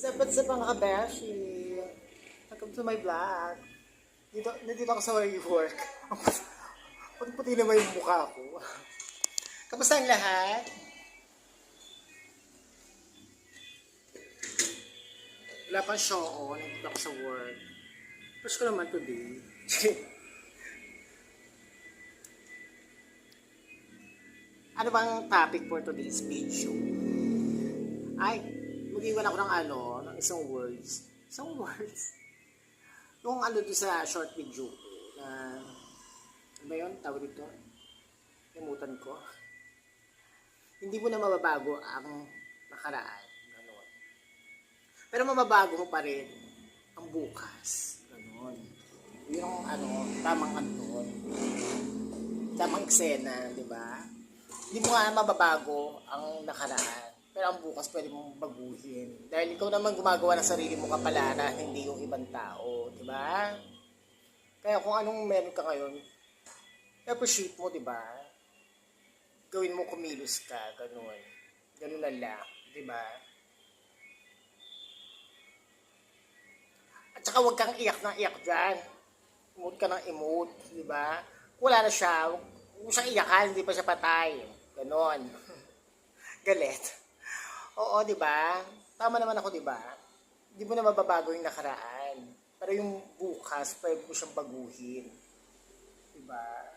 Sapat sa mga kabeshi. Welcome to my vlog. Nandito ako sa work. Puti-puti naman yung mukha ko. Kamusta ang lahat? Wala pang show on. Nandito ako sa work. First ko naman today. Ano bang topic for today's video? Ay, mag-iwan ako ng isang words. Isang words. Yung doon sa short video ko, na, ano ba yun? Tawag dito? Limutan ko. Hindi mo na mababago ang nakaraan. Ganon. Pero mababago mo pa rin ang bukas. Ganon. Yung tamang doon. Tamang eksena, di ba? Hindi mo nga mababago ang nakaraan. Pero ang bukas pwede mong baguhin. Dahil ikaw naman gumagawa ng sarili mo kapalaran, hindi yung ibang tao. Diba? Kaya kung anong meron ka ngayon, appreciate mo, diba? Gawin mo kumilos ka, ganun. Ganun na lang, diba? At saka huwag kang iyak na iyak dyan. Emote ka ng emote, diba? Wala na siya. Huwag mo siyang iyakan, hindi pa siya patay. Ganon. Galit. Oo, di ba? Tama naman ako, di ba? Hindi mo na mababago yung nakaraan. Pero yung bukas, pwede mo siyang baguhin. Di ba?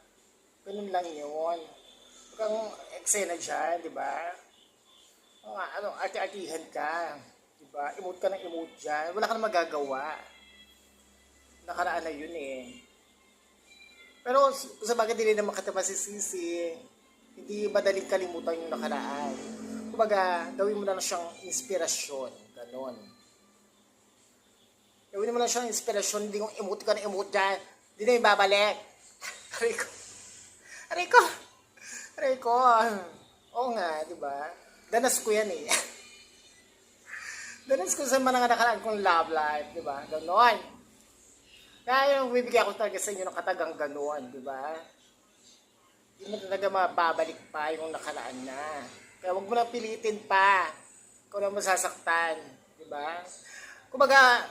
Ganun lang yun. Huwag kang eksena dyan, di ba? Arte-artihan ka. Di ba? Emote ka ng emote dyan. Wala ka na magagawa. Nakaraan na yun eh. Pero sa bagay din naman kita masisisi. Hindi madaling kalimutan yung nakaraan. Kumbaga, gawin mo na siyang inspirasyon. Ganon. Gawin mo na siyang inspirasyon. Hindi kong emote ka na emote dyan. Hindi na yung babalik. Aray ko. Oo nga, di ba? Danas ko yan eh. Danas ko sa mga nakaraan kong love life, di ba? Ganon. Kaya yung bibigyan ko talaga sa inyo ng katagang ganon, di ba? Hindi mo talaga mababalik pa yung nakaraan na. Kaya huwag mo na pilitin pa. Ikaw na masasaktan. Diba? Kumbaga,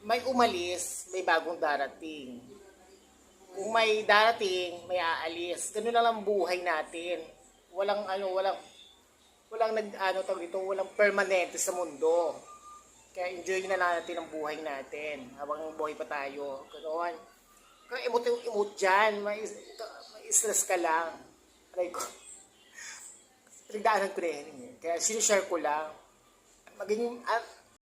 may umalis, may bagong darating. Kung may darating, may aalis. Ganun na lang buhay natin. Walang walang permanente sa mundo. Kaya enjoy na lang natin ang buhay natin. Habang buhay pa tayo. Ganoon. Kaya emote dyan. May stress ka lang. Aray ko. Pinagdaanan ko rin. Kaya sinishare ko lang. Maging